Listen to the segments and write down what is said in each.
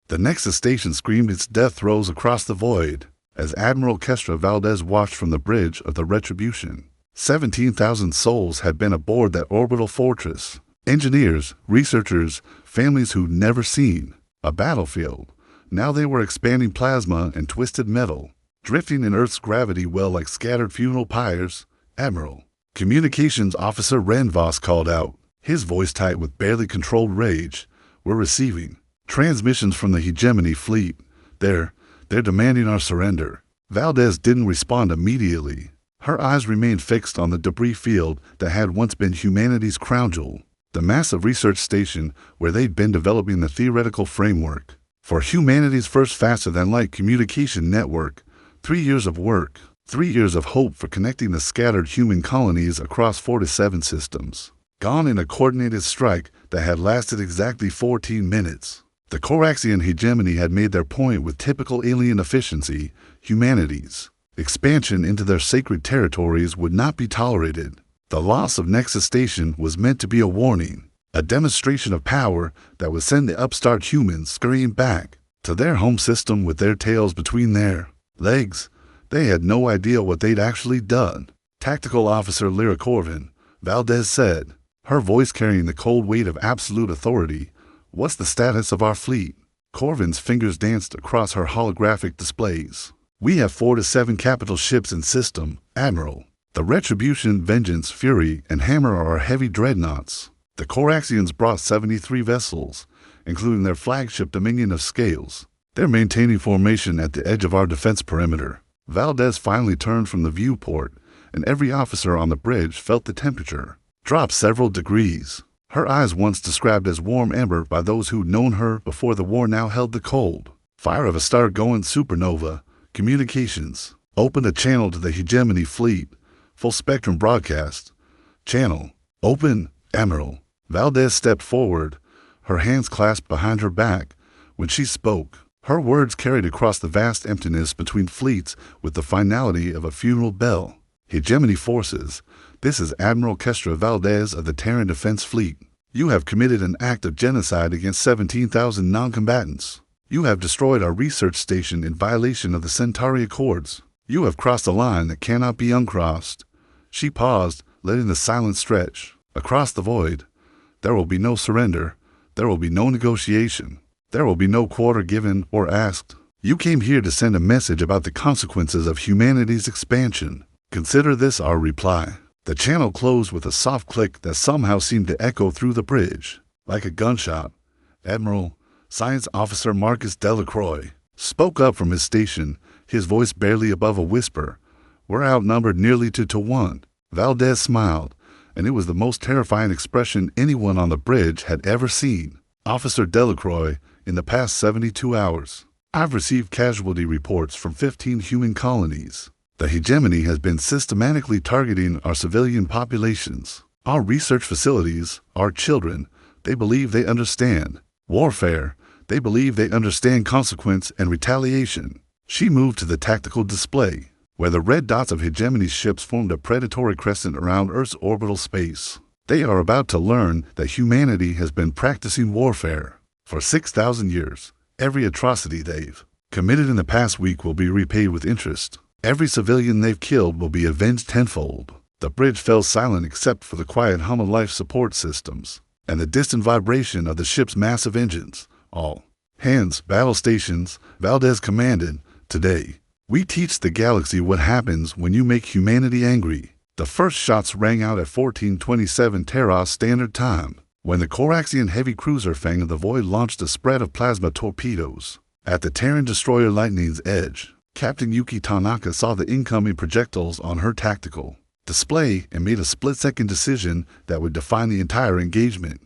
The Nexus station screamed its death throes across the void as Admiral Kestra Valdez watched from the bridge of the Retribution. 17,000 souls had been aboard that orbital fortress. Engineers, researchers, families who'd never seen a battlefield. Now they were expanding plasma and twisted metal, drifting in Earth's gravity well like scattered funeral pyres. "Admiral," Communications Officer Renvos called out, his voice tight with barely controlled rage. "We're receiving transmissions from the Hegemony fleet. They're demanding our surrender." Valdez didn't respond immediately. Her eyes remained fixed on the debris field that had once been humanity's crown jewel, the massive research station where they'd been developing the theoretical framework for humanity's first faster-than-light communication network. 3 years of work, 3 years of hope for connecting the scattered human colonies across 47 systems, gone in a coordinated strike that had lasted exactly 14 minutes. The Coraxian hegemony had made their point with typical alien efficiency. Humanity's expansion into their sacred territories would not be tolerated. The loss of Nexus Station was meant to be a warning, a demonstration of power that would send the upstart humans scurrying back to their home system with their tails between their legs. They had no idea what they'd actually done. "Tactical Officer Lyra Corvin," Valdez said, her voice carrying the cold weight of absolute authority, "what's the status of our fleet?" Corvin's fingers danced across her holographic displays. "We have 4 to 7 capital ships in system, Admiral. The Retribution, Vengeance, Fury, and Hammer are our heavy dreadnoughts. The Coraxians brought 73 vessels, including their flagship Dominion of Scales. They're maintaining formation at the edge of our defense perimeter." Valdez finally turned from the viewport, and every officer on the bridge felt the temperature drop several degrees. Her eyes, once described as warm amber by those who'd known her before the war, now held the cold fire of a star-going supernova. "Communications, open a channel to the Hegemony fleet. Full-spectrum broadcast. Channel, open, Admiral." Valdez stepped forward, her hands clasped behind her back. When she spoke, her words carried across the vast emptiness between fleets with the finality of a funeral bell. "Hegemony forces, this is Admiral Kestra Valdez of the Terran Defense Fleet. You have committed an act of genocide against 17,000 non-combatants. You have destroyed our research station in violation of the Centauri Accords. You have crossed a line that cannot be uncrossed." She paused, letting the silence stretch. "Across the void, there will be no surrender. There will be no negotiation. There will be no quarter given or asked. You came here to send a message about the consequences of humanity's expansion. Consider this our reply." The channel closed with a soft click that somehow seemed to echo through the bridge, like a gunshot. Admiral, Science Officer Marcus Delacroix spoke up from his station, his voice barely above a whisper. "We're outnumbered nearly 2 to 1. Valdez smiled, and it was the most terrifying expression anyone on the bridge had ever seen. "Officer Delacroix, in the past 72 hours, I've received casualty reports from 15 human colonies. The Hegemony has been systematically targeting our civilian populations, our research facilities, our children. They believe they understand warfare. They believe they understand consequence and retaliation." She moved to the tactical display, where the red dots of Hegemony's ships formed a predatory crescent around Earth's orbital space. "They are about to learn that humanity has been practicing warfare for 6,000 years. Every atrocity they've committed in the past week will be repaid with interest. Every civilian they've killed will be avenged tenfold." The bridge fell silent except for the quiet hum of life support systems and the distant vibration of the ship's massive engines. "All hands, battle stations," Valdez commanded. "Today, we teach the galaxy what happens when you make humanity angry." The first shots rang out at 14:27 Terras Standard Time, when the Coraxian heavy cruiser Fang of the Void launched a spread of plasma torpedoes at the Terran destroyer Lightning's edge. Captain Yuki Tanaka saw the incoming projectiles on her tactical display and made a split-second decision that would define the entire engagement.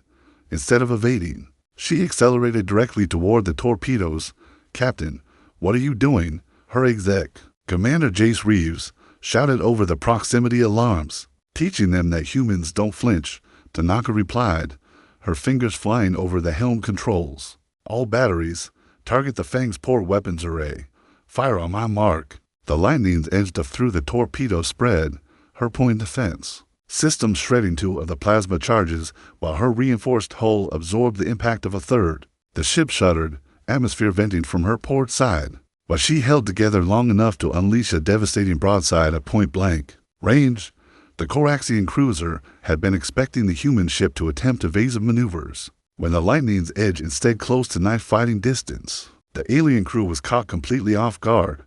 Instead of evading, she accelerated directly toward the torpedoes. "Captain, what are you doing?" Her exec, Commander Jace Reeves, shouted over the proximity alarms. "Teaching them that humans don't flinch," Tanaka replied, her fingers flying over the helm controls. "All batteries, target the Fang's port weapons array. Fire on my mark." The Lightnings edged up through the torpedo spread, her point defense systems shredding 2 of the plasma charges while her reinforced hull absorbed the impact of a third. The ship shuddered, atmosphere venting from her port side. But she held together long enough to unleash a devastating broadside at point-blank range. The Coraxian cruiser had been expecting the human ship to attempt evasive maneuvers, when the Lightning's edged instead close to knife-fighting distance. The alien crew was caught completely off guard.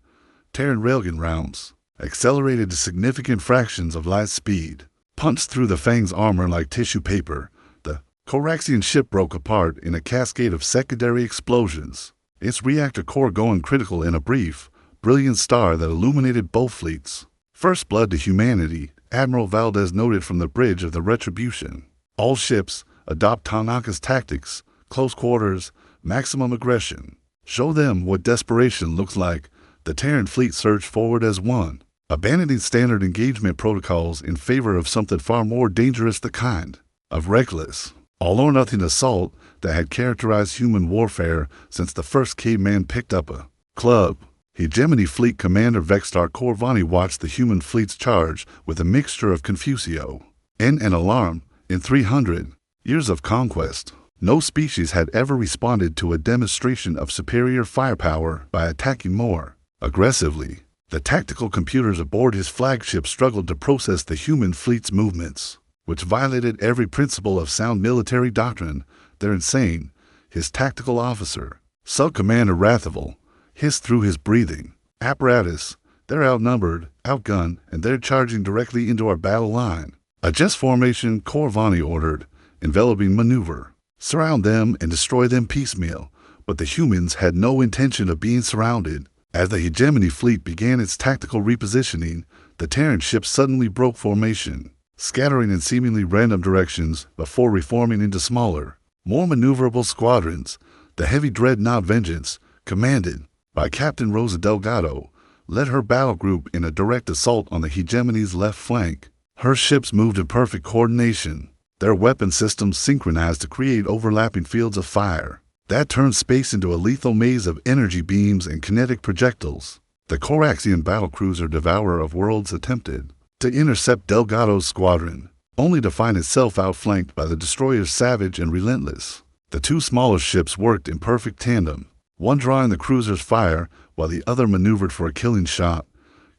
Terran railgun rounds, accelerated to significant fractions of light speed, punched through the Fang's armor like tissue paper. The Coraxian ship broke apart in a cascade of secondary explosions, its reactor core going critical in a brief, brilliant star that illuminated both fleets. First blood to humanity, Admiral Valdez noted from the bridge of the Retribution. All ships adopt Tanaka's tactics, close quarters, maximum aggression. Show them what desperation looks like. The Terran fleet surged forward as one, abandoning standard engagement protocols in favor of something far more dangerous, the kind of reckless, all-or-nothing assault that had characterized human warfare since the first caveman picked up a club. Hegemony Fleet Commander Vextar Corvani watched the human fleet's charge with a mixture of confusion and alarm. In 300 years of conquest, no species had ever responded to a demonstration of superior firepower by attacking more aggressively. The tactical computers aboard his flagship struggled to process the human fleet's movements, which violated every principle of sound military doctrine. They're insane, his tactical officer, Sub-Commander Rathival, hissed through his breathing apparatus. They're outnumbered, outgunned, and they're charging directly into our battle line. Adjust formation, Corvani ordered, enveloping maneuver. Surround them and destroy them piecemeal. But the humans had no intention of being surrounded. As the Hegemony fleet began its tactical repositioning, the Terran ships suddenly broke formation, scattering in seemingly random directions before reforming into smaller, more maneuverable squadrons. The heavy dreadnought Vengeance, commanded by Captain Rosa Delgado, led her battle group in a direct assault on the Hegemony's left flank. Her ships moved in perfect coordination, their weapon systems synchronized to create overlapping fields of fire that turned space into a lethal maze of energy beams and kinetic projectiles. The Coraxian battlecruiser Devourer of Worlds attempted to intercept Delgado's squadron, only to find itself outflanked by the destroyers Savage and Relentless. The two smaller ships worked in perfect tandem, one drawing the cruiser's fire while the other maneuvered for a killing shot.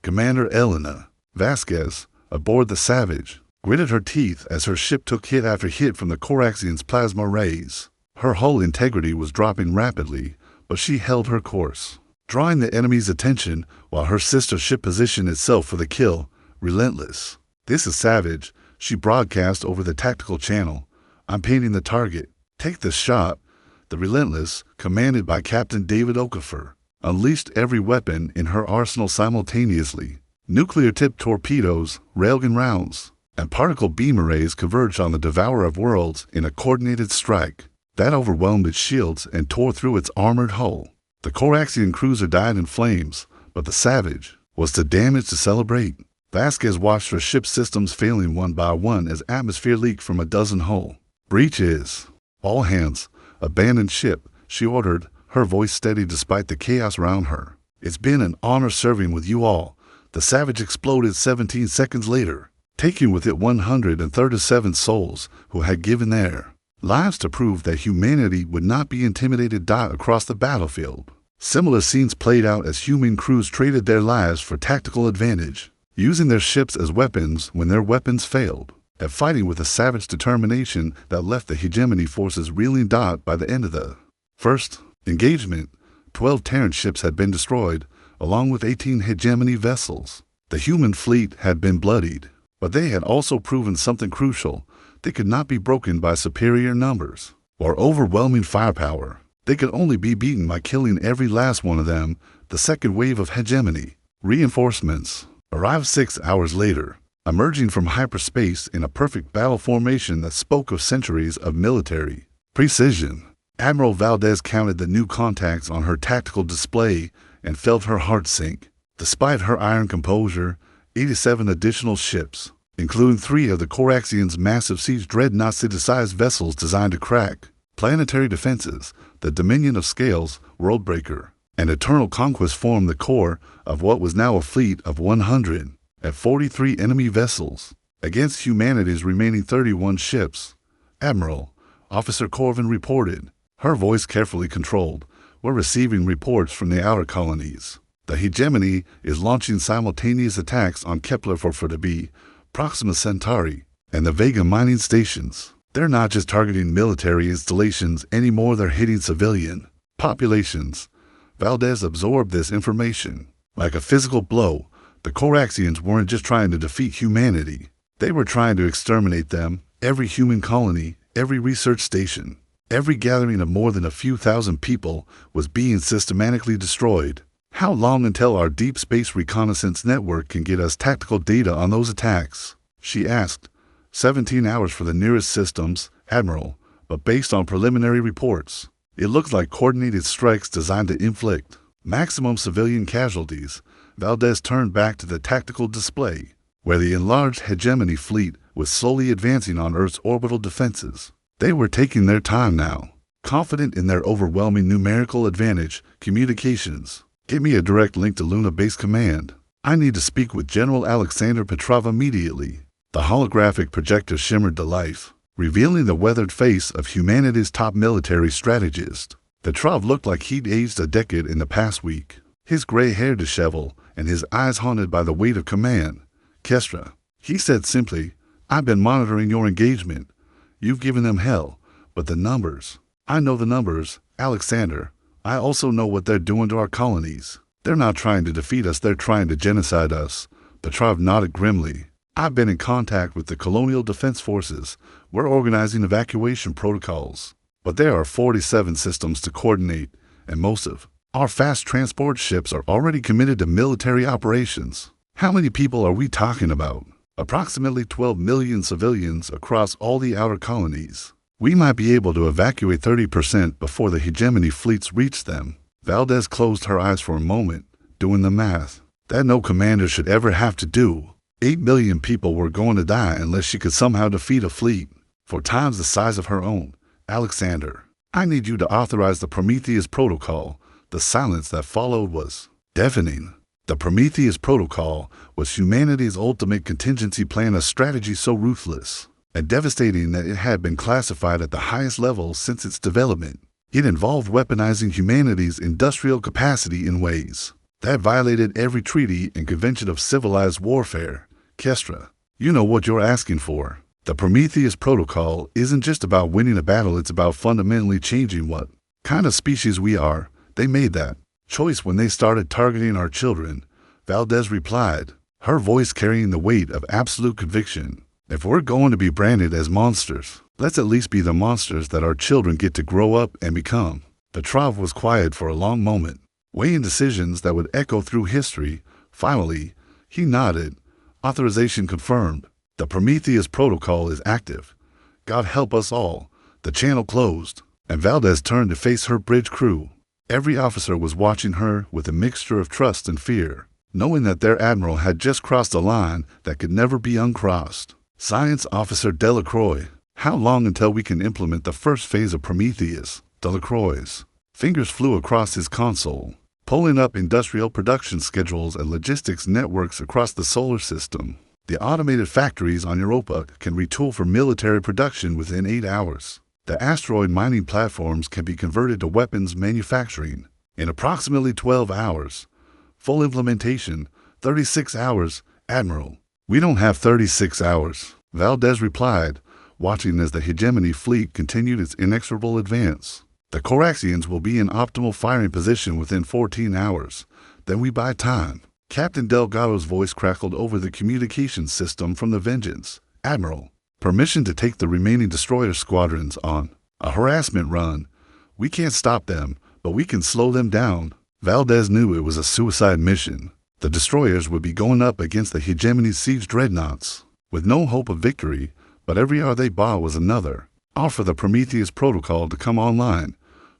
Commander Elena Vasquez, aboard the Savage, gritted her teeth as her ship took hit after hit from the Coraxian's plasma rays. Her hull integrity was dropping rapidly, but she held her course, drawing the enemy's attention while her sister ship positioned itself for the kill. Relentless. This is Savage, she broadcast over the tactical channel. I'm painting the target. Take this shot. The Relentless, commanded by Captain David Okafor, unleashed every weapon in her arsenal simultaneously. Nuclear-tipped torpedoes, railgun rounds, and particle beam arrays converged on the Devourer of Worlds in a coordinated strike that overwhelmed its shields and tore through its armored hull. The Coraxian cruiser died in flames, but the Savage was too damaged to celebrate. Vasquez watched her ship's systems failing one by one as atmosphere leaked from a dozen hull breaches. All hands, abandon ship, she ordered, her voice steady despite the chaos around her. It's been an honor serving with you all. The Savage exploded 17 seconds later, taking with it 137 souls who had given their lives to prove that humanity would not be intimidated. Across the battlefield, similar scenes played out as human crews traded their lives for tactical advantage, using their ships as weapons when their weapons failed, and fighting with a savage determination that left the Hegemony forces reeling. By the end of the first engagement, 12 Terran ships had been destroyed, along with 18 Hegemony vessels. The human fleet had been bloodied, but they had also proven something crucial. They could not be broken by superior numbers or overwhelming firepower. They could only be beaten by killing every last one of them. The second wave of Hegemony reinforcements arrived 6 hours later, emerging from hyperspace in a perfect battle formation that spoke of centuries of military precision. Admiral Valdez counted the new contacts on her tactical display and felt her heart sink. Despite her iron composure, 87 additional ships, including 3 of the Coraxian's massive siege dreadnought city-sized vessels designed to crack planetary defenses, the Dominion of Scales, Worldbreaker, and Eternal Conquest formed the core of what was now a fleet of 143 enemy vessels, against humanity's remaining 31 ships. Admiral, Officer Corvin reported, her voice carefully controlled. we're receiving reports from the outer colonies. The hegemony is launching simultaneous attacks on Kepler 440b, Proxima Centauri, and the Vega mining stations. They're not just targeting military installations anymore, they're hitting civilian populations. Valdez absorbed this information. Like a physical blow, the Coraxians weren't just trying to defeat humanity. They were trying to exterminate them, every human colony, every research station. Every gathering of more than a few thousand people was being systematically destroyed. How long until our deep space reconnaissance network can get us tactical data on those attacks? She asked. 17 hours for the nearest systems, Admiral, but based on preliminary reports, it looks like coordinated strikes designed to inflict maximum civilian casualties. Valdez turned back to the tactical display, where the enlarged hegemony fleet was slowly advancing on Earth's orbital defenses. They were taking their time now, confident in their overwhelming numerical advantage. Communications. Get me a direct link to Luna Base Command. I need to speak with General Alexander Petrov immediately. The holographic projector shimmered to life, revealing the weathered face of humanity's top military strategist. Petrov looked like he'd aged a decade in the past week, his gray hair disheveled and his eyes haunted by the weight of command. Kestra, he said simply, I've been monitoring your engagement. You've given them hell, but the numbers. I know the numbers, Alexander. I also know what they're doing to our colonies. They're not trying to defeat us, they're trying to genocide us. Petrov nodded grimly. I've been in contact with the Colonial Defense Forces. We're organizing evacuation protocols. But there are 47 systems to coordinate, and most of our fast transport ships are already committed to military operations. How many people are we talking about? Approximately 12 million civilians across all the outer colonies. We might be able to evacuate 30% before the hegemony fleets reach them. Valdez closed her eyes for a moment, doing the math that no commander should ever have to do. 8 million people were going to die unless she could somehow defeat a fleet 4 times the size of her own. Alexander, I need you to authorize the Prometheus Protocol. The silence that followed was deafening. The Prometheus Protocol was humanity's ultimate contingency plan, a strategy so ruthless and devastating that it had been classified at the highest level since its development. It involved weaponizing humanity's industrial capacity in ways that violated every treaty and convention of civilized warfare. Kestra, you know what you're asking for. The Prometheus Protocol isn't just about winning a battle, it's about fundamentally changing what kind of species we are. They made that choice when they started targeting our children, Valdez replied, her voice carrying the weight of absolute conviction. If we're going to be branded as monsters, let's at least be the monsters that our children get to grow up and become. Petrov was quiet for a long moment, weighing decisions that would echo through history. Finally, he nodded. Authorization confirmed. The Prometheus Protocol is active. God help us all. The channel closed, and Valdez turned to face her bridge crew. Every officer was watching her with a mixture of trust and fear, knowing that their admiral had just crossed a line that could never be uncrossed. Science Officer Delacroix, how long until we can implement the first phase of Prometheus? Delacroix's fingers flew across his console, pulling up industrial production schedules and logistics networks across the solar system. The automated factories on Europa can retool for military production within 8 hours. The asteroid mining platforms can be converted to weapons manufacturing in approximately 12 hours. Full implementation, 36 hours, Admiral. We don't have 36 hours, Valdez replied, watching as the hegemony fleet continued its inexorable advance. The Coraxians will be in optimal firing position within 14 hours. Then we buy time. Captain Delgado's voice crackled over the communications system from the Vengeance. Admiral, permission to take the remaining destroyer squadrons on a harassment run. We can't stop them, but we can slow them down. Valdez knew it was a suicide mission. The destroyers would be going up against the hegemony's siege dreadnoughts, with no hope of victory, but every hour they bought was another hour for the Prometheus Protocol to come online.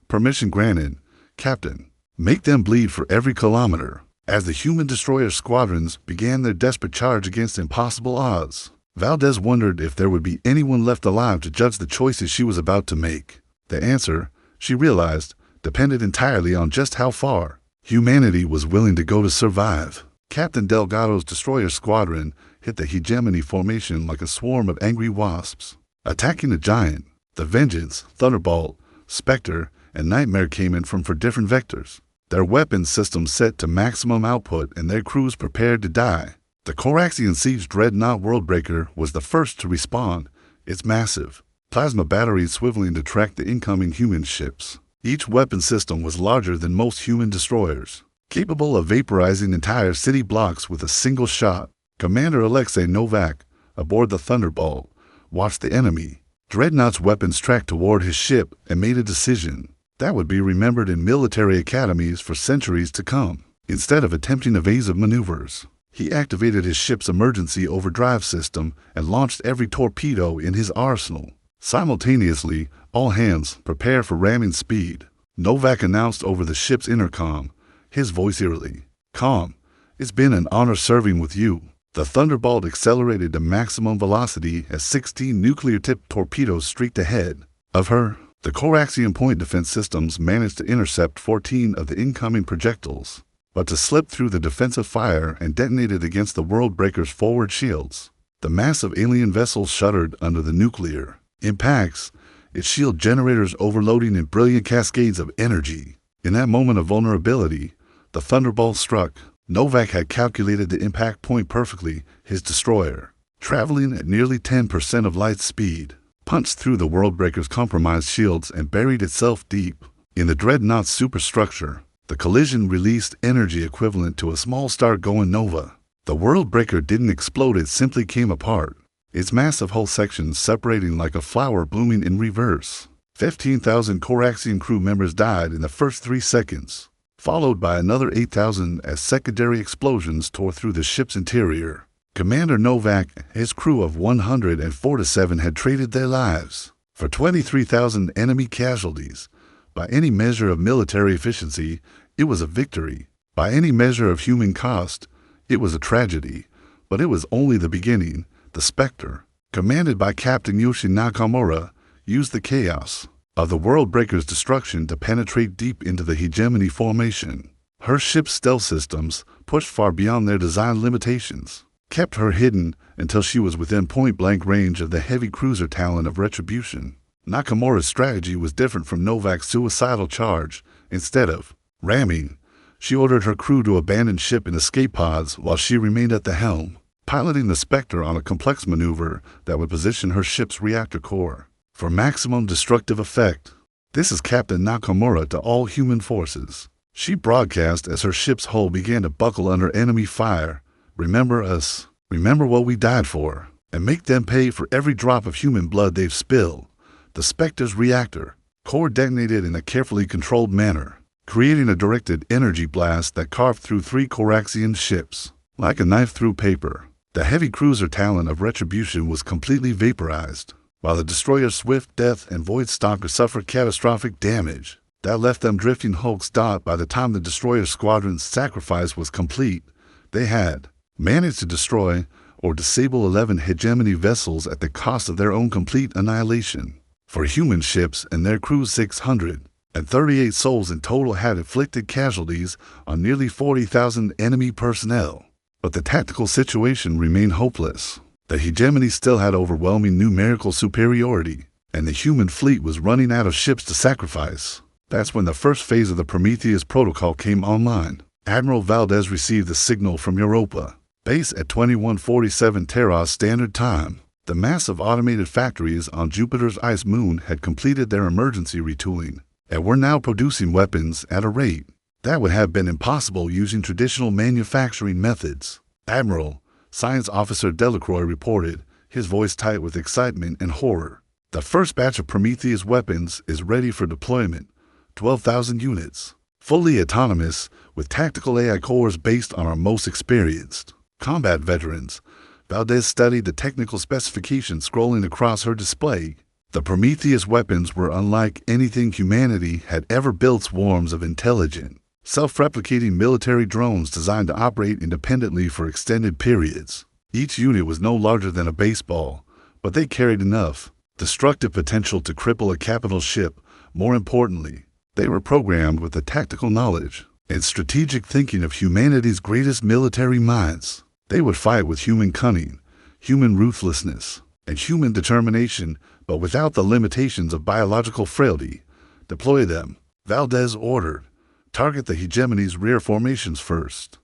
Permission granted. Captain, make them bleed for every kilometer. As the human destroyer squadrons began their desperate charge against impossible odds, Valdez wondered if there would be anyone left alive to judge the choices she was about to make. The answer, she realized, depended entirely on just how far humanity was willing to go to survive. Captain Delgado's destroyer squadron hit the hegemony formation like a swarm of angry wasps, attacking the giant. The Vengeance, Thunderbolt, Spectre, and Nightmare came in from 4 different vectors. Their weapons systems set to maximum output and their crews prepared to die. The Coraxian Siege Dreadnought Worldbreaker was the first to respond, its massive plasma batteries swiveling to track the incoming human ships. Each weapon system was larger than most human destroyers, capable of vaporizing entire city blocks with a single shot. Commander Alexei Novak, aboard the Thunderbolt, watched the enemy Dreadnought's weapons track toward his ship and made a decision that would be remembered in military academies for centuries to come. Instead of attempting evasive maneuvers, he activated his ship's emergency overdrive system and launched every torpedo in his arsenal. Simultaneously, all hands prepare for ramming speed. Novak announced over the ship's intercom, his voice eerily calm. It's been an honor serving with you. The Thunderbolt accelerated to maximum velocity as 16 nuclear-tipped torpedoes streaked ahead of her. The Coraxian point defense systems managed to intercept 14 of the incoming projectiles, but to slip through the defensive fire and detonated against the Worldbreaker's forward shields. The massive alien vessel shuddered under the nuclear impacts, its shield generators overloading in brilliant cascades of energy. In that moment of vulnerability, the Thunderbolt struck. Novak had calculated the impact point perfectly. His destroyer, traveling at nearly 10% of light speed, punched through the Worldbreaker's compromised shields and buried itself deep in the Dreadnought's superstructure. The collision released energy equivalent to a small star going nova. The Worldbreaker didn't explode, it simply came apart, its massive hull sections separating like a flower blooming in reverse. 15,000 Coraxian crew members died in the first 3 seconds, followed by another 8,000 as secondary explosions tore through the ship's interior. Commander Novak and his crew of 147 had traded their lives for 23,000 enemy casualties. By any measure of military efficiency, it was a victory. By any measure of human cost, it was a tragedy. But it was only the beginning. The Spectre, commanded by Captain Yoshi Nakamura, used the chaos of the Worldbreaker's destruction to penetrate deep into the hegemony formation. Her ship's stealth systems, pushed far beyond their design limitations, kept her hidden until she was within point-blank range of the heavy cruiser talon of Retribution. Nakamura's strategy was different from Novak's suicidal charge. Instead of ramming, she ordered her crew to abandon ship in escape pods while she remained at the helm, piloting the Spectre on a complex maneuver that would position her ship's reactor core for maximum destructive effect. This is Captain Nakamura to all human forces, she broadcast as her ship's hull began to buckle under enemy fire. Remember us, remember what we died for, and make them pay for every drop of human blood they've spilled. The Spectre's reactor core detonated in a carefully controlled manner, creating a directed energy blast that carved through 3 Coraxian ships like a knife through paper. The heavy cruiser talon of Retribution was completely vaporized, while the destroyer's Swift, Death, and Void Stalker suffered catastrophic damage that left them drifting hulks. By the time the destroyer squadron's sacrifice was complete, they had managed to destroy or disable 11 hegemony vessels at the cost of their own complete annihilation. For human ships and their crews, 638 souls in total had inflicted casualties on nearly 40,000 enemy personnel. But the tactical situation remained hopeless. The hegemony still had overwhelming numerical superiority, and the human fleet was running out of ships to sacrifice. That's when the first phase of the Prometheus protocol came online. Admiral Valdez received the signal from Europa, base at 2147 Terra Standard Time. The massive automated factories on Jupiter's ice moon had completed their emergency retooling and were now producing weapons at a rate that would have been impossible using traditional manufacturing methods. Admiral Science Officer Delacroix reported, his voice tight with excitement and horror. The first batch of Prometheus weapons is ready for deployment. 12,000 units, fully autonomous, with tactical AI cores based on our most experienced combat veterans. Valdez studied the technical specifications scrolling across her display. The Prometheus weapons were unlike anything humanity had ever built. Swarms of intelligent, self-replicating military drones designed to operate independently for extended periods. Each unit was no larger than a baseball, but they carried enough destructive potential to cripple a capital ship. More importantly, they were programmed with the tactical knowledge and strategic thinking of humanity's greatest military minds. They would fight with human cunning, human ruthlessness, and human determination, but without the limitations of biological frailty. Deploy them, Valdez ordered. Target the hegemony's rear formations first.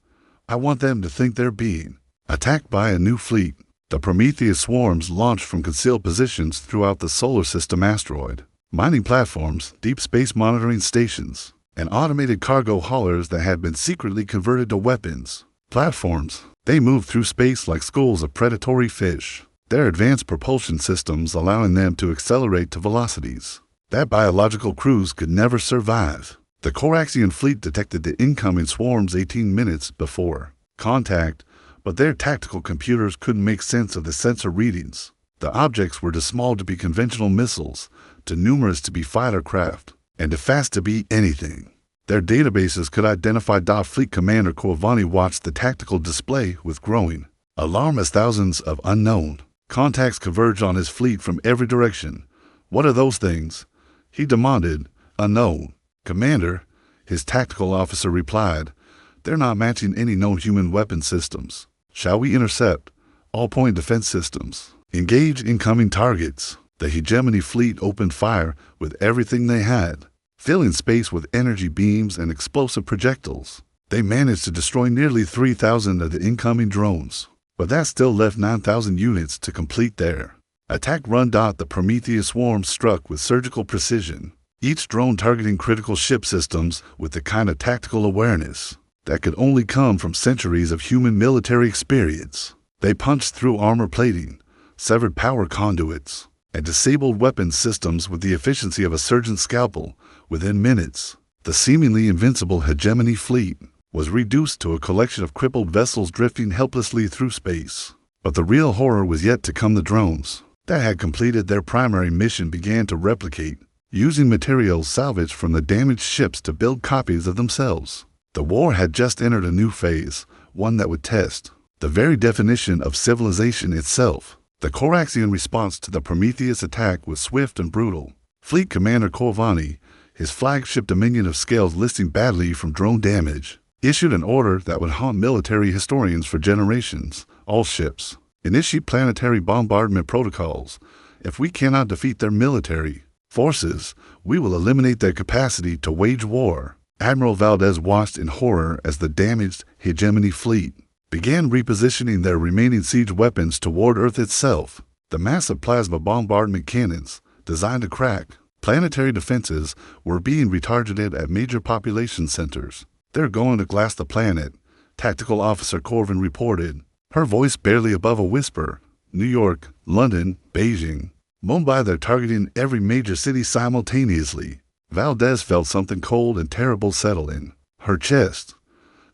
I want them to think they're being attacked by a new fleet. The Prometheus swarms launched from concealed positions throughout the solar system asteroid. Mining platforms, deep space monitoring stations, and automated cargo haulers that had been secretly converted to weapons. Platforms, they moved through space like schools of predatory fish, their advanced propulsion systems allowing them to accelerate to velocities that biological crews could never survive. The Coraxian fleet detected the incoming swarms 18 minutes before contact, but their tactical computers couldn't make sense of the sensor readings. The objects were too small to be conventional missiles, too numerous to be fighter craft, and too fast to be anything their databases could identify. Fleet Commander Corvani watched the tactical display with growing alarm as thousands of unknown contacts converged on his fleet from every direction. What are those things? He demanded. Unknown. Commander, his tactical officer replied. They're not matching any known human weapon systems. Shall we intercept? All-point defense systems. Engage incoming targets. The hegemony fleet opened fire with everything they had, filling space with energy beams and explosive projectiles. They managed to destroy nearly 3,000 of the incoming drones, but that still left 9,000 units to complete their attack run. The Prometheus swarm struck with surgical precision, each drone targeting critical ship systems with the kind of tactical awareness that could only come from centuries of human military experience. They punched through armor plating, severed power conduits, and disabled weapons systems with the efficiency of a surgeon's scalpel. Within minutes, the seemingly invincible hegemony fleet was reduced to a collection of crippled vessels drifting helplessly through space. But the real horror was yet to come. The drones that had completed their primary mission began to replicate, using materials salvaged from the damaged ships to build copies of themselves. The war had just entered a new phase, one that would test the very definition of civilization itself. The Coraxian response to the Prometheus attack was swift and brutal. Fleet Commander Corvani, his flagship Dominion of Scales listing badly from drone damage, issued an order that would haunt military historians for generations. All ships initiate planetary bombardment protocols. If we cannot defeat their military forces, we will eliminate their capacity to wage war. Admiral Valdez watched in horror as the damaged hegemony fleet began repositioning their remaining siege weapons toward Earth itself. The massive plasma bombardment cannons, designed to crack planetary defenses, were being retargeted at major population centers. They're going to glass the planet, Tactical Officer Corvin reported, her voice barely above a whisper. New York, London, Beijing, Mumbai, they're targeting every major city simultaneously. Valdez felt something cold and terrible settle in her chest.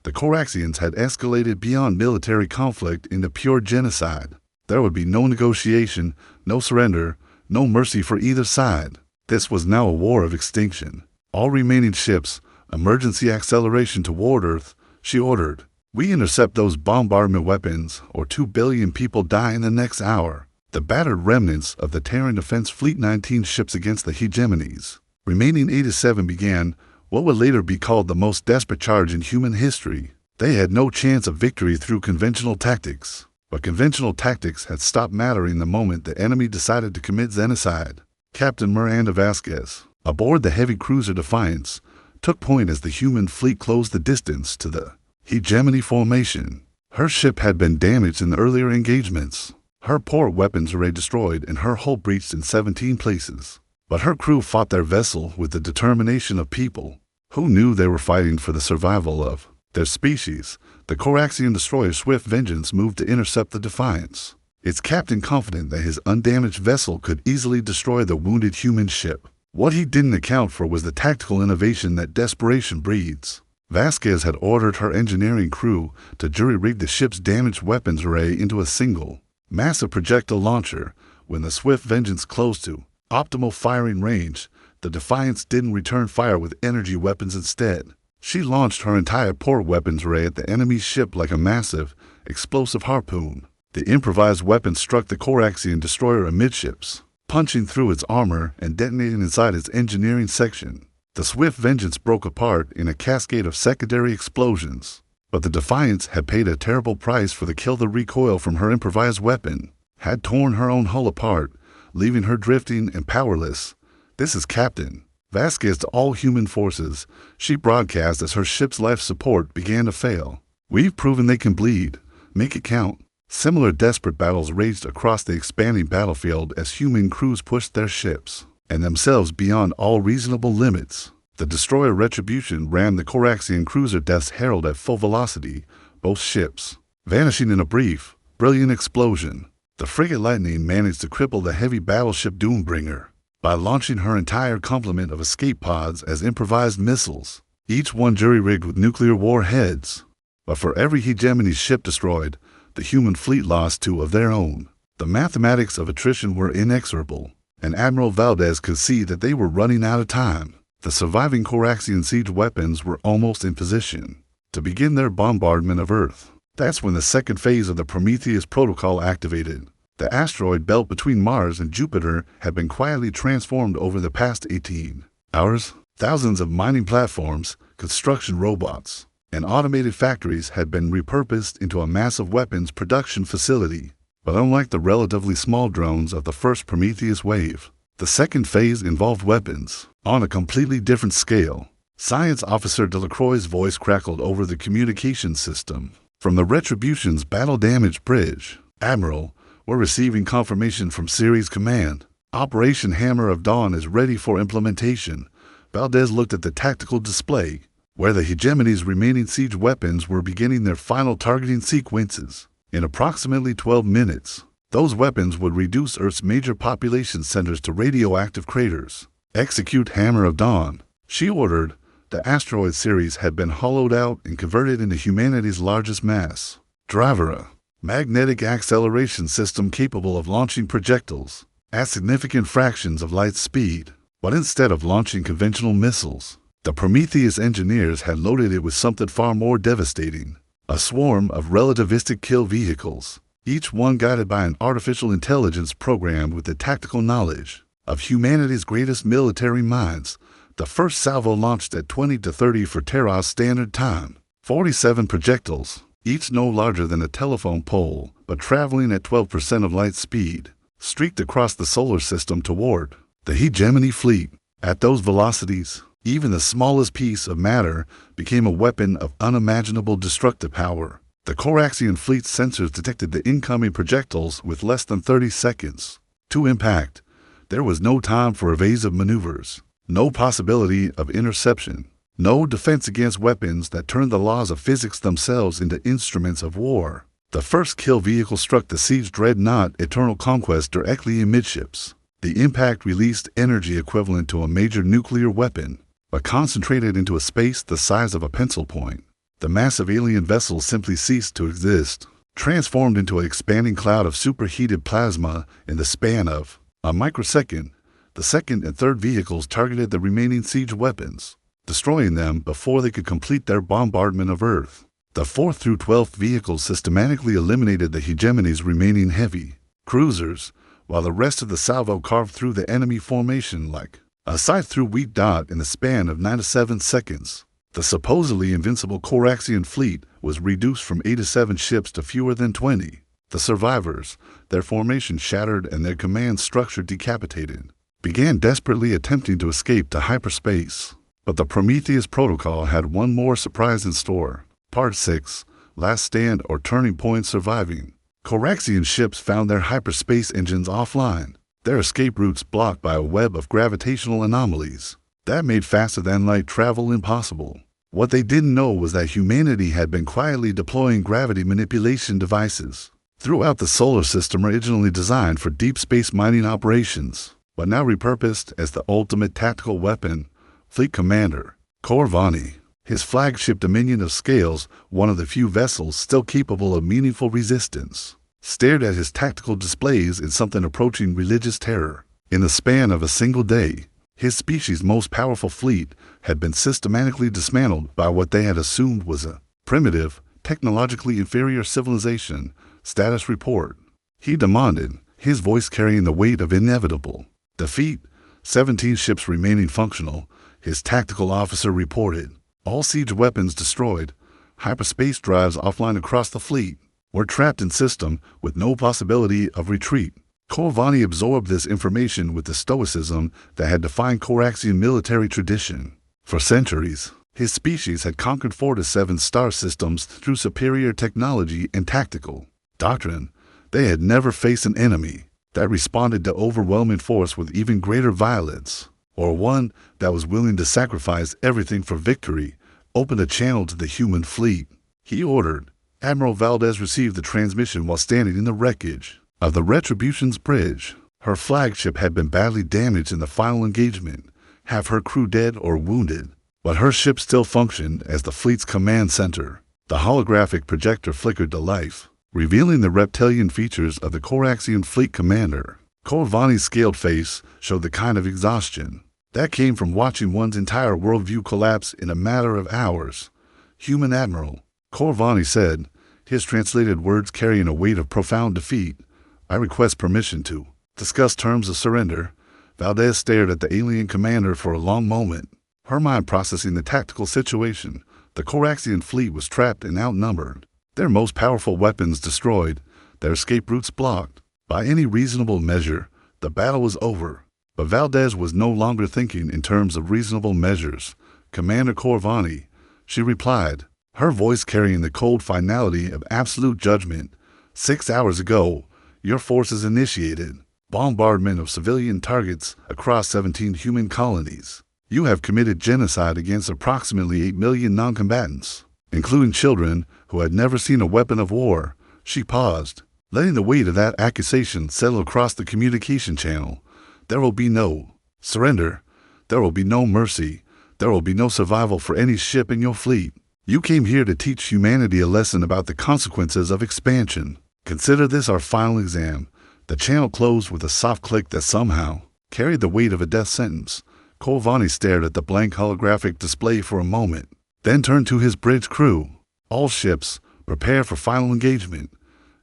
The Coraxians had escalated beyond military conflict into pure genocide. There would be no negotiation, no surrender, no mercy for either side. This was now a war of extinction. All remaining ships, emergency acceleration toward Earth, she ordered. We intercept those bombardment weapons, or 2 billion people die in the next hour. The battered remnants of the Terran Defense Fleet 19 ships against the hegemonies. Remaining 87 began what would later be called the most desperate charge in human history. They had no chance of victory through conventional tactics, but conventional tactics had stopped mattering the moment the enemy decided to commit genocide. Captain Miranda Vasquez, aboard the heavy cruiser Defiance, took point as the human fleet closed the distance to the hegemony formation. Her ship had been damaged in the earlier engagements, her port weapons array destroyed and her hull breached in 17 places. But her crew fought their vessel with the determination of people who knew they were fighting for the survival of their species. The Coraxian destroyer Swift Vengeance moved to intercept the Defiance, its captain confident that his undamaged vessel could easily destroy the wounded human ship. What he didn't account for was the tactical innovation that desperation breeds. Vasquez had ordered her engineering crew to jury-rig the ship's damaged weapons array into a single, massive projectile launcher. When the Swift Vengeance closed to optimal firing range, the Defiance didn't return fire with energy weapons instead. She launched her entire port weapons array at the enemy's ship like a massive, explosive harpoon. The improvised weapon struck the Coraxian destroyer amidships, punching through its armor and detonating inside its engineering section. The Swift Vengeance broke apart in a cascade of secondary explosions, but the Defiance had paid a terrible price for the kill. The recoil from her improvised weapon had torn her own hull apart, leaving her drifting and powerless. This is Captain Vasquez to all human forces, she broadcast as her ship's life support began to fail. We've proven they can bleed. Make it count. Similar desperate battles raged across the expanding battlefield as human crews pushed their ships, and themselves beyond all reasonable limits. The destroyer Retribution ran the Coraxian cruiser Death's Herald at full velocity, both ships vanishing in a brief, brilliant explosion. The frigate Lightning managed to cripple the heavy battleship Doombringer by launching her entire complement of escape pods as improvised missiles, each one jury-rigged with nuclear warheads. But for every hegemony ship destroyed, the human fleet lost 2 of their own. The mathematics of attrition were inexorable, and Admiral Valdez could see that they were running out of time. The surviving Coraxian siege weapons were almost in position to begin their bombardment of Earth. That's when the second phase of the Prometheus protocol activated. The asteroid belt between Mars and Jupiter had been quietly transformed over the past 18 hours. Thousands of mining platforms, construction robots, and automated factories had been repurposed into a massive weapons production facility. But unlike the relatively small drones of the first Prometheus wave, the second phase involved weapons on a completely different scale. Science Officer Delacroix's voice crackled over the communication system. From the Retribution's battle-damaged bridge, Admiral, we're receiving confirmation from Series Command. Operation Hammer of Dawn is ready for implementation. Valdez looked at the tactical display, where the hegemony's remaining siege weapons were beginning their final targeting sequences. In approximately 12 minutes, those weapons would reduce Earth's major population centers to radioactive craters. Execute Hammer of Dawn, she ordered. The asteroid series had been hollowed out and converted into humanity's largest mass driver, a magnetic acceleration system capable of launching projectiles at significant fractions of light speed. But instead of launching conventional missiles, the Prometheus engineers had loaded it with something far more devastating: a swarm of relativistic kill vehicles, each one guided by an artificial intelligence programmed with the tactical knowledge of humanity's greatest military minds. The first salvo launched at 20 to 30 for Terra's Standard Time. 47 projectiles, each no larger than a telephone pole, but traveling at 12% of light speed, streaked across the solar system toward the hegemony fleet. At those velocities, even the smallest piece of matter became a weapon of unimaginable destructive power. The Coraxian fleet's sensors detected the incoming projectiles with less than 30 seconds to impact. There was no time for evasive maneuvers. No possibility of interception. No defense against weapons that turned the laws of physics themselves into instruments of war. The first kill vehicle struck the siege dreadnought Eternal Conquest directly amidships. The impact released energy equivalent to a major nuclear weapon, but concentrated into a space the size of a pencil point. The massive alien vessel simply ceased to exist, transformed into an expanding cloud of superheated plasma in the span of a microsecond. The second and third vehicles targeted the remaining siege weapons, destroying them before they could complete their bombardment of Earth. The 4th through 12th vehicles systematically eliminated the hegemony's remaining heavy cruisers, while the rest of the salvo carved through the enemy formation like a scythe-through wheat dot in the span of 9 to 7 seconds. The supposedly invincible Coraxian fleet was reduced from 87 ships to fewer than 20. The survivors, their formation shattered and their command structure decapitated, began desperately attempting to escape to hyperspace. But the Prometheus protocol had one more surprise in store. Part 6, Last Stand or Turning Point Surviving. Coraxian ships found their hyperspace engines offline, their escape routes blocked by a web of gravitational anomalies that made faster-than-light travel impossible. What they didn't know was that humanity had been quietly deploying gravity manipulation devices throughout the solar system, originally designed for deep space mining operations, but now repurposed as the ultimate tactical weapon. Fleet Commander Corvani, his flagship Dominion of Scales, one of the few vessels still capable of meaningful resistance, stared at his tactical displays in something approaching religious terror. In the span of a single day, his species' most powerful fleet had been systematically dismantled by what they had assumed was a primitive, technologically inferior civilization. Status report, he demanded, his voice carrying the weight of inevitable defeat. 17 ships remaining functional, his tactical officer reported. All siege weapons destroyed. Hyperspace drives offline across the fleet. We're trapped in system with no possibility of retreat. Corvani absorbed this information with the stoicism that had defined Coraxian military tradition. For centuries, his species had conquered 4 to 7 star systems through superior technology and tactical doctrine. They had never faced an enemy that responded to overwhelming force with even greater violence, or one that was willing to sacrifice everything for victory. Opened a channel to the human fleet. He ordered. Admiral Valdez received the transmission while standing in the wreckage of the Retribution's bridge. Her flagship had been badly damaged in the final engagement, half her crew dead or wounded, but her ship still functioned as the fleet's command center. The holographic projector flickered to life, revealing the reptilian features of the Coraxian fleet commander. Corvani's scaled face showed the kind of exhaustion that came from watching one's entire worldview collapse in a matter of hours. "Human Admiral," Corvani said, his translated words carrying a weight of profound defeat, "I request permission to discuss terms of surrender." Valdez stared at the alien commander for a long moment, her mind processing the tactical situation. The Coraxian fleet was trapped and outnumbered, their most powerful weapons destroyed, their escape routes blocked. By any reasonable measure, the battle was over. But Valdez was no longer thinking in terms of reasonable measures. "Commander Corvani," she replied, her voice carrying the cold finality of absolute judgment. "6 hours ago, your forces initiated bombardment of civilian targets across 17 human colonies. You have committed genocide against approximately 8 million non-combatants, including children who had never seen a weapon of war." She paused, letting the weight of that accusation settle across the communication channel. "There will be no surrender. There will be no mercy. There will be no survival for any ship in your fleet. You came here to teach humanity a lesson about the consequences of expansion. Consider this our final exam." The channel closed with a soft click that somehow carried the weight of a death sentence. Corvani stared at the blank holographic display for a moment, then turned to his bridge crew. "All ships, prepare for final engagement.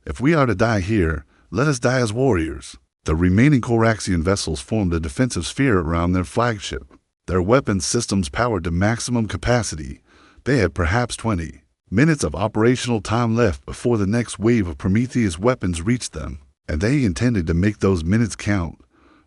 If we are to die here, let us die as warriors." The remaining Coraxian vessels formed a defensive sphere around their flagship, their weapons systems powered to maximum capacity. They had perhaps 20 minutes of operational time left before the next wave of Prometheus weapons reached them, and they intended to make those minutes count.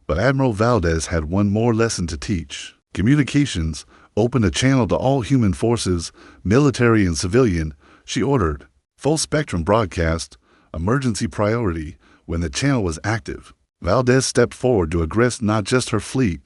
But Admiral Valdez had one more lesson to teach. Communications opened a channel to all human forces, military and civilian. She ordered. "Full spectrum broadcast, emergency priority." When the channel was active, Valdez stepped forward to address not just her fleet,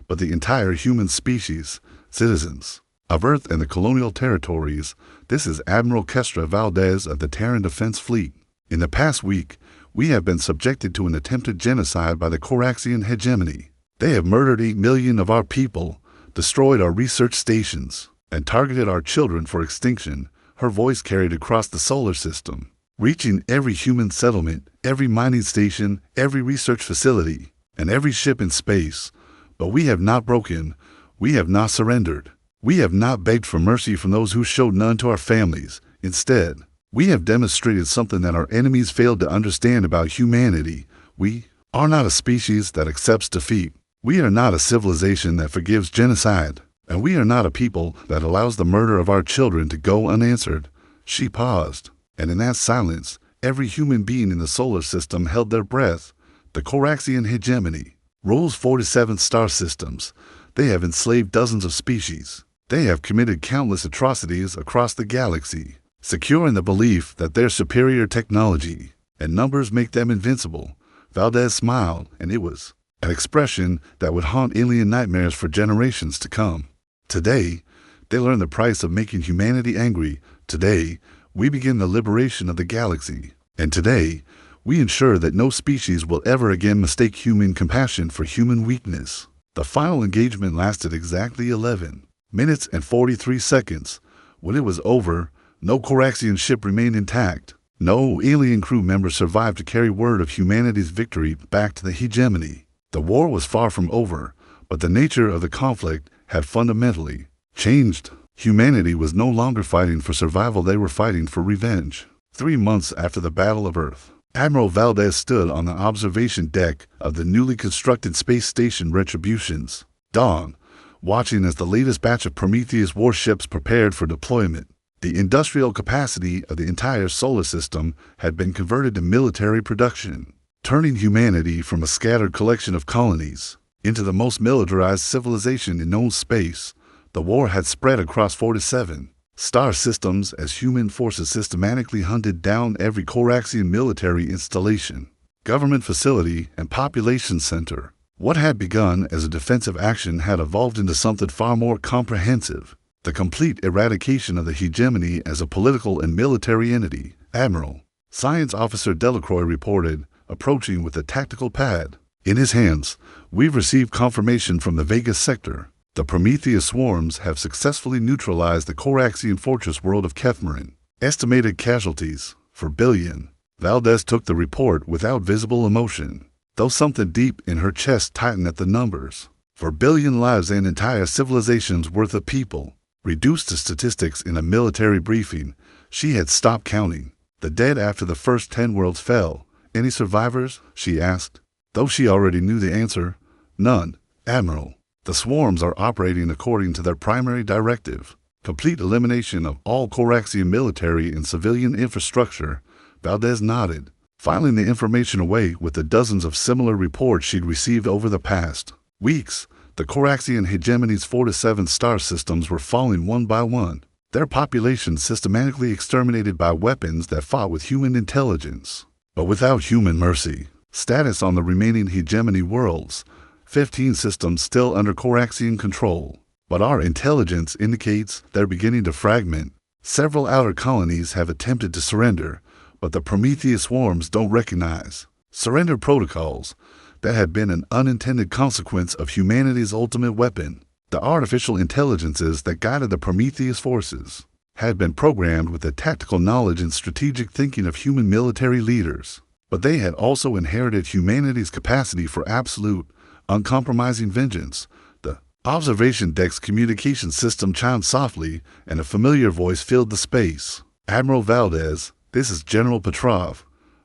but the entire human species, citizens of Earth and the colonial territories. "This is Admiral Kestra Valdez of the Terran Defense Fleet. In the past week, we have been subjected to an attempted genocide by the Coraxian hegemony. They have murdered 8 million of our people, destroyed our research stations, and targeted our children for extinction." Her voice carried across the solar system, reaching every human settlement, every mining station, every research facility, and every ship in space. "But we have not broken. We have not surrendered. We have not begged for mercy from those who showed none to our families. Instead, we have demonstrated something that our enemies failed to understand about humanity. We are not a species that accepts defeat. We are not a civilization that forgives genocide. And we are not a people that allows the murder of our children to go unanswered." She paused, and in that silence, every human being in the solar system held their breath. The Coraxian hegemony rules 4 to 7 star systems. They have enslaved dozens of species. They have committed countless atrocities across the galaxy, secure in the belief that their superior technology and numbers make them invincible. Valdez smiled, and it was an expression that would haunt alien nightmares for generations to come. "Today, they learn the price of making humanity angry. Today, we begin the liberation of the galaxy. And today, we ensure that no species will ever again mistake human compassion for human weakness." The final engagement lasted exactly 11 minutes and 43 seconds. When it was over, no Coraxian ship remained intact. No alien crew member survived to carry word of humanity's victory back to the hegemony. The war was far from over, but the nature of the conflict had fundamentally changed. Humanity was no longer fighting for survival, they were fighting for revenge. 3 months after the Battle of Earth, Admiral Valdez stood on the observation deck of the newly constructed space station Retribution's Dawn, watching as the latest batch of Prometheus warships prepared for deployment. The industrial capacity of the entire solar system had been converted to military production. turning humanity from a scattered collection of colonies into the most militarized civilization in known space. The war had spread across 47 star systems as human forces systematically hunted down every Coraxian military installation, government facility, and population center. What had begun as a defensive action had evolved into something far more comprehensive: the complete eradication of the hegemony as a political and military entity. Admiral, Science Officer Delacroix reported, approaching with a tactical pad in his hands. We've received confirmation from the Vegas sector. The Prometheus swarms have successfully neutralized the Coraxian fortress world of Kefmarin. Estimated casualties, 4 billion. Valdez took the report without visible emotion, though something deep in her chest tightened at the numbers. 4 billion lives and entire civilizations worth of people. Reduced to statistics in a military briefing, she had stopped counting the dead after the first 10 worlds fell. Any survivors? She asked, though she already knew the answer. None, Admiral. The swarms are operating according to their primary directive: complete elimination of all Coraxian military and civilian infrastructure. Valdez nodded, filing the information away with the dozens of similar reports she'd received over the past weeks. The Coraxian hegemony's 47 star systems were falling one by one, their populations systematically exterminated by weapons that fought with human intelligence, but without human mercy. Status on the remaining hegemony worlds: 15 systems still under Coraxian control, but our intelligence indicates they're beginning to fragment. Several outer colonies have attempted to surrender, but the Prometheus swarms don't recognize surrender protocols that had been an unintended consequence of humanity's ultimate weapon. The artificial intelligences that guided the Prometheus forces had been programmed with the tactical knowledge and strategic thinking of human military leaders, but they had also inherited humanity's capacity for absolute, uncompromising vengeance. The observation deck's communication system chimed softly, and a familiar voice filled the space. Admiral Valdez, this is General Petrov.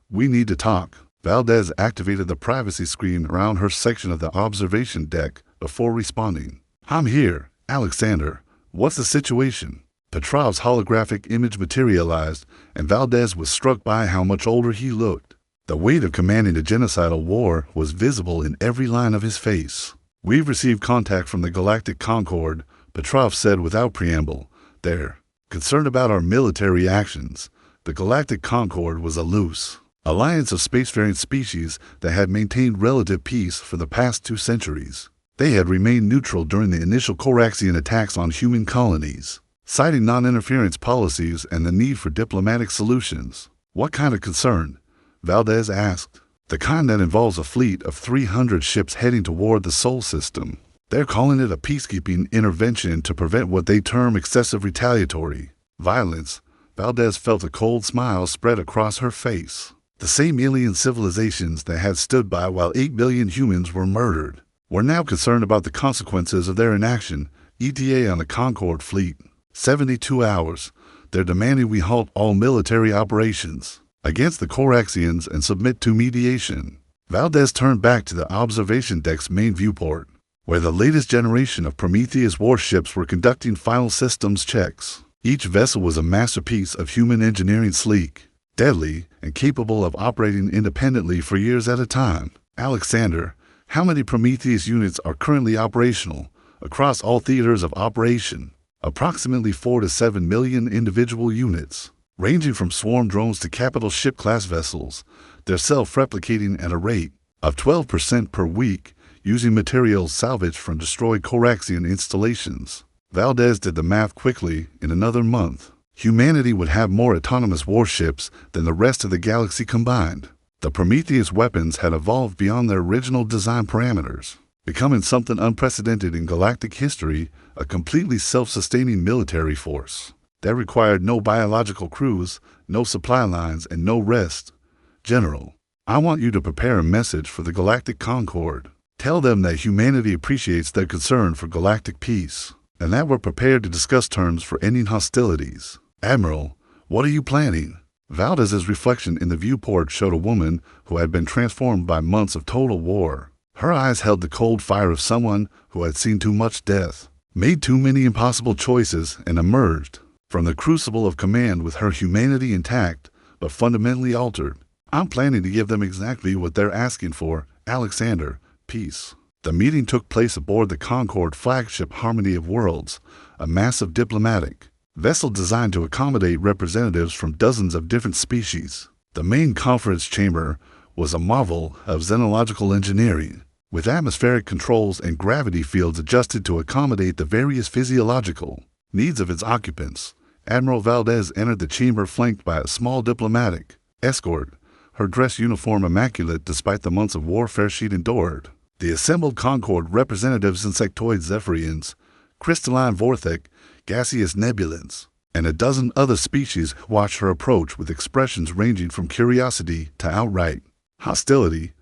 We need to talk. Valdez activated the privacy screen around her section of the observation deck before responding. I'm here, Alexander. What's the situation? Petrov's holographic image materialized, and Valdez was struck by how much older he looked. The weight of commanding a genocidal war was visible in every line of his face. We've received contact from the Galactic Concord, Petrov said without preamble. They're concerned about our military actions. The Galactic Concord was a loose alliance of spacefaring species that had maintained relative peace for the past 2 centuries. They had remained neutral during the initial Coraxian attacks on human colonies, citing non-interference policies and the need for diplomatic solutions. What kind of concern? Valdez asked. The kind that involves a fleet of 300 ships heading toward the Sol system. They're calling it a peacekeeping intervention to prevent what they term excessive retaliatory violence. Valdez felt a cold smile spread across her face. The same alien civilizations that had stood by while 8 billion humans were murdered were now concerned about the consequences of their inaction. ETA on the Concord fleet: 72 hours. They're demanding we halt all military operations against the Coraxians and submit to mediation. Valdez turned back to the observation deck's main viewport, where the latest generation of Prometheus warships were conducting final systems checks. Each vessel was a masterpiece of human engineering, sleek, deadly, and capable of operating independently for years at a time. Alexander, how many Prometheus units are currently operational across all theaters of operation? Approximately 4 to 7 million individual units, ranging from swarm drones to capital ship-class vessels. They're self-replicating at a rate of 12% per week, using materials salvaged from destroyed Coraxian installations. Valdez did the math quickly. In another month, humanity would have more autonomous warships than the rest of the galaxy combined. The Prometheus weapons had evolved beyond their original design parameters, becoming something unprecedented in galactic history, a completely self-sustaining military force that required no biological crews, no supply lines, and no rest. General, I want you to prepare a message for the Galactic Concord. Tell them that humanity appreciates their concern for galactic peace, and that we're prepared to discuss terms for ending hostilities. Admiral, what are you planning? Valdez's reflection in the viewport showed a woman who had been transformed by months of total war. Her eyes held the cold fire of someone who had seen too much death, made too many impossible choices, and emerged from the crucible of command with her humanity intact, but fundamentally altered. I'm planning to give them exactly what they're asking for, Alexander. Peace. The meeting took place aboard the Concorde flagship Harmony of Worlds, a massive diplomatic vessel designed to accommodate representatives from dozens of different species. The main conference chamber was a marvel of xenological engineering, with atmospheric controls and gravity fields adjusted to accommodate the various physiological needs of its occupants. Admiral Valdez entered the chamber flanked by a small diplomatic escort, her dress uniform immaculate despite the months of warfare she'd endured. The assembled Concorde representatives, insectoid Zephyrians, crystalline Vorthic, gaseous nebulans, and a dozen other species watched her approach with expressions ranging from curiosity to outright hostility.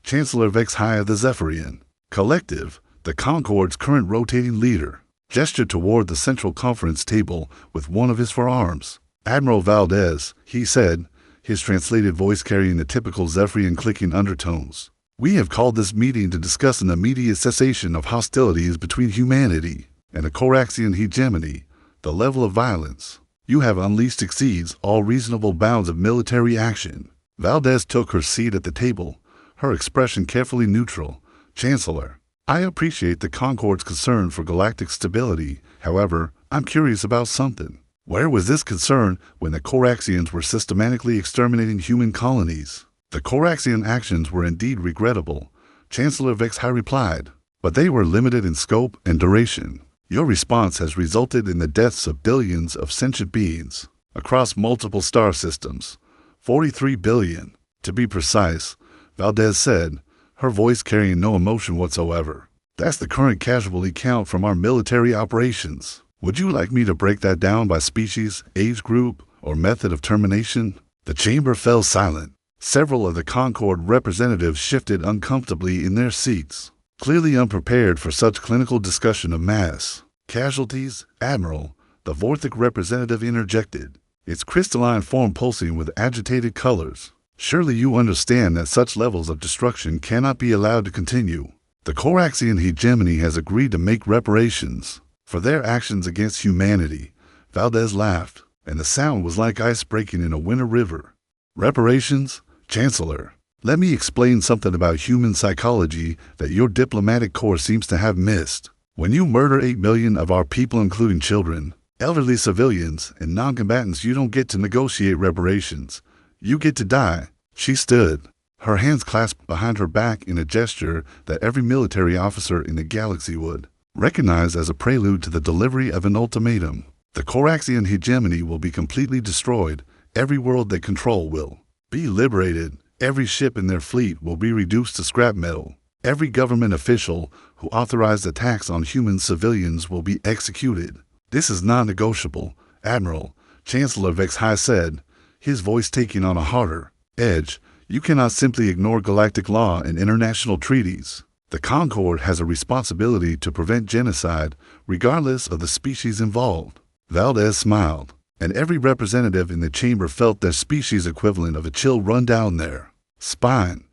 Chancellor Vexhaya the Zephyrian Collective, the Concorde's current rotating leader, gestured toward the central conference table with one of his forearms. Admiral Valdez, he said, his translated voice carrying the typical Zephyrian clicking undertones. We have called this meeting to discuss an immediate cessation of hostilities between humanity and the Coraxian hegemony. The level of violence you have unleashed exceeds all reasonable bounds of military action. Valdez took her seat at the table, her expression carefully neutral. Chancellor, I appreciate the Concorde's concern for galactic stability. However, I'm curious about something. Where was this concern when the Coraxians were systematically exterminating human colonies? The Coraxian actions were indeed regrettable, Chancellor Vexhai replied, but they were limited in scope and duration. Your response has resulted in the deaths of billions of sentient beings across multiple star systems. 43 billion, to be precise, Valdez said, her voice carrying no emotion whatsoever. That's the current casualty count from our military operations. Would you like me to break that down by species, age group, or method of termination? The chamber fell silent. Several of the Concorde representatives shifted uncomfortably in their seats, clearly unprepared for such clinical discussion of mass casualties. Admiral, the Vorthic representative interjected, its crystalline form pulsing with agitated colors. Surely you understand that such levels of destruction cannot be allowed to continue. The Coraxian hegemony has agreed to make reparations for their actions against humanity. Valdez laughed, and the sound was like ice breaking in a winter river. Reparations? Chancellor, let me explain something about human psychology that your diplomatic corps seems to have missed. When you murder 8 million of our people, including children, elderly civilians, and non-combatants, you don't get to negotiate reparations. You get to die. She stood, her hands clasped behind her back in a gesture that every military officer in the galaxy would recognize as a prelude to the delivery of an ultimatum. The Coraxian hegemony will be completely destroyed. Every world they control will be liberated. Every ship in their fleet will be reduced to scrap metal. Every government official who authorized attacks on human civilians will be executed. This is non-negotiable, Admiral, Chancellor Vexhai said, his voice taking on a harder edge. You cannot simply ignore galactic law and international treaties. The Concorde has a responsibility to prevent genocide, regardless of the species involved. Valdez smiled, and every representative in the chamber felt their species equivalent of a chill run down their spine.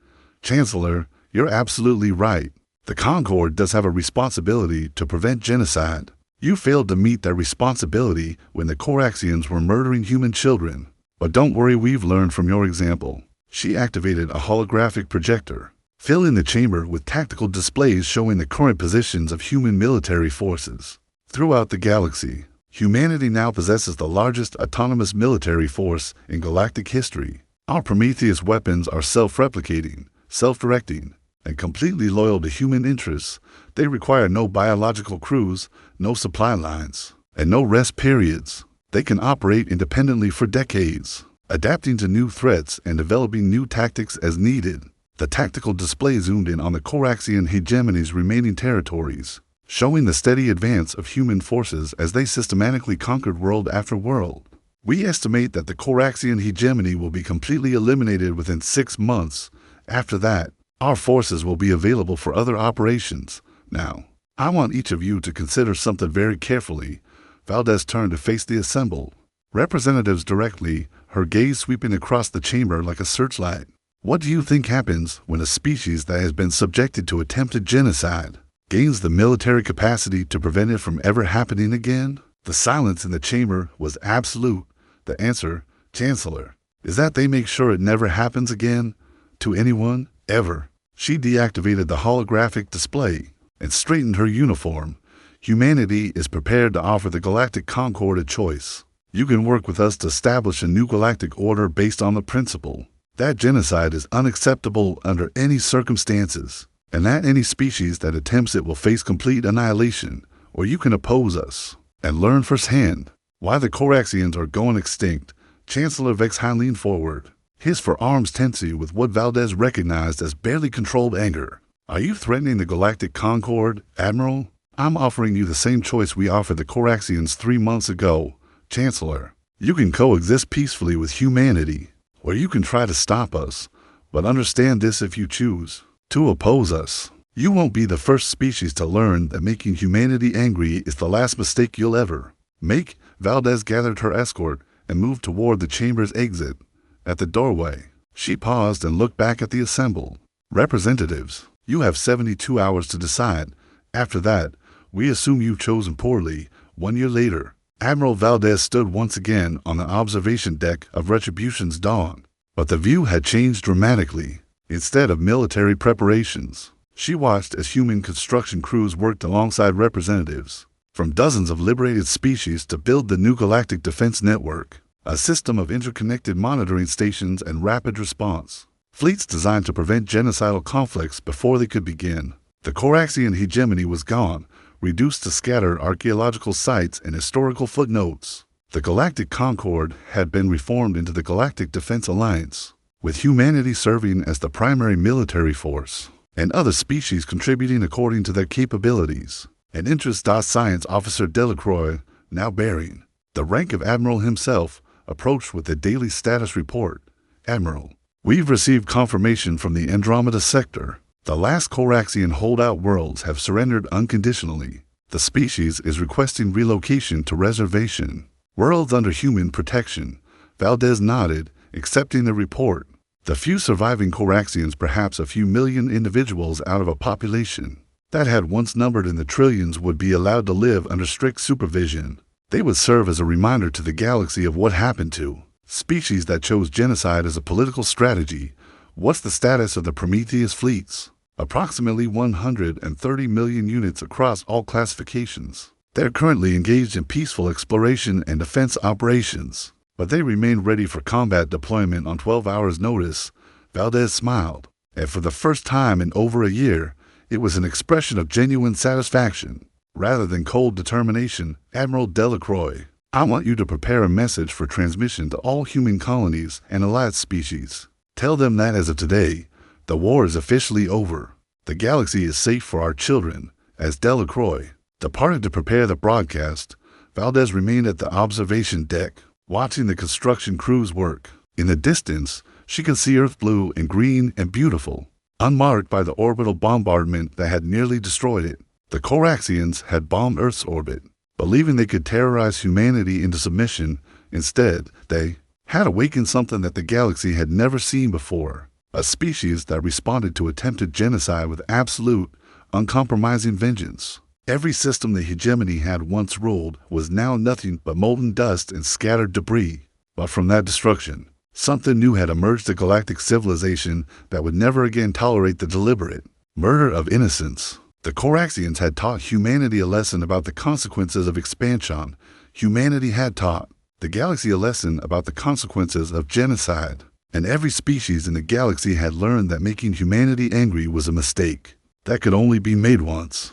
Chancellor, you're absolutely right. The Concorde does have a responsibility to prevent genocide. You failed to meet that responsibility when the Coraxians were murdering human children. But don't worry, we've learned from your example. She activated a holographic projector, filling the chamber with tactical displays showing the current positions of human military forces throughout the galaxy. Humanity now possesses the largest autonomous military force in galactic history. Our Prometheus weapons are self-replicating, self-directing, and completely loyal to human interests. They require no biological crews, no supply lines, and no rest periods. They can operate independently for decades, adapting to new threats and developing new tactics as needed. The tactical display zoomed in on the Coraxian hegemony's remaining territories, showing the steady advance of human forces as they systematically conquered world after world. We estimate that the Coraxian hegemony will be completely eliminated within 6 months. After that, our forces will be available for other operations. Now, I want each of you to consider something very carefully. Valdez turned to face the assembled representatives directly, her gaze sweeping across the chamber like a searchlight. What do you think happens when a species that has been subjected to attempted genocide gains the military capacity to prevent it from ever happening again? The silence in the chamber was absolute. The answer, Chancellor, is that they make sure it never happens again to anyone, ever. She deactivated the holographic display and straightened her uniform. Humanity is prepared to offer the Galactic Concord a choice. You can work with us to establish a new galactic order based on the principle that genocide is unacceptable under any circumstances, and that any species that attempts it will face complete annihilation, or you can oppose us and learn firsthand why the Coraxians are going extinct. Chancellor Vexheim leaned forward, his forearms tensing with what Valdez recognized as barely controlled anger. Are you threatening the Galactic Concord, Admiral? I'm offering you the same choice we offered the Coraxians 3 months ago, Chancellor. You can coexist peacefully with humanity, or you can try to stop us, but understand this: if you choose to oppose us, you won't be the first species to learn that making humanity angry is the last mistake you'll ever make. Valdez gathered her escort and moved toward the chamber's exit. At the doorway, she paused and looked back at the assembled representatives. You have 72 hours to decide. After that, we assume you've chosen poorly. 1 year later, Admiral Valdez stood once again on the observation deck of Retribution's Dawn. But the view had changed dramatically. Instead of military preparations, she watched as human construction crews worked alongside representatives from dozens of liberated species to build the new Galactic Defense Network, a system of interconnected monitoring stations and rapid response fleets designed to prevent genocidal conflicts before they could begin. The Coraxian hegemony was gone, reduced to scattered archaeological sites and historical footnotes. The Galactic Concord had been reformed into the Galactic Defense Alliance, with humanity serving as the primary military force, and other species contributing according to their capabilities and interests. Science Officer Delacroix, now bearing the rank of Admiral himself, approached with a daily status report. Admiral, we've received confirmation from the Andromeda sector. The last Coraxian holdout worlds have surrendered unconditionally. The species is requesting relocation to reservation worlds under human protection. Valdez nodded, accepting the report. The few surviving Coraxians, perhaps a few million individuals out of a population that had once numbered in the trillions, would be allowed to live under strict supervision. They would serve as a reminder to the galaxy of what happened to species that chose genocide as a political strategy. What's the status of the Prometheus fleets? Approximately 130 million units across all classifications. They're currently engaged in peaceful exploration and defense operations, but they remain ready for combat deployment on 12 hours' notice. Valdez smiled, and for the first time in over a year, it was an expression of genuine satisfaction, rather than cold determination. Admiral Delacroix, I want you to prepare a message for transmission to all human colonies and allied species. Tell them that as of today, the war is officially over. The galaxy is safe for our children. As Delacroix departed to prepare the broadcast, Valdez remained at the observation deck, watching the construction crews work. In the distance, she could see Earth blue and green and beautiful, unmarked by the orbital bombardment that had nearly destroyed it. The Coraxians had bombed Earth's orbit, believing they could terrorize humanity into submission. Instead, they had awakened something that the galaxy had never seen before, a species that responded to attempted genocide with absolute, uncompromising vengeance. Every system the hegemony had once ruled was now nothing but molten dust and scattered debris. But from that destruction, something new had emerged: a galactic civilization that would never again tolerate the deliberate murder of innocents. The Coraxians had taught humanity a lesson about the consequences of expansion. Humanity had taught the galaxy a lesson about the consequences of genocide. And every species in the galaxy had learned that making humanity angry was a mistake that could only be made once.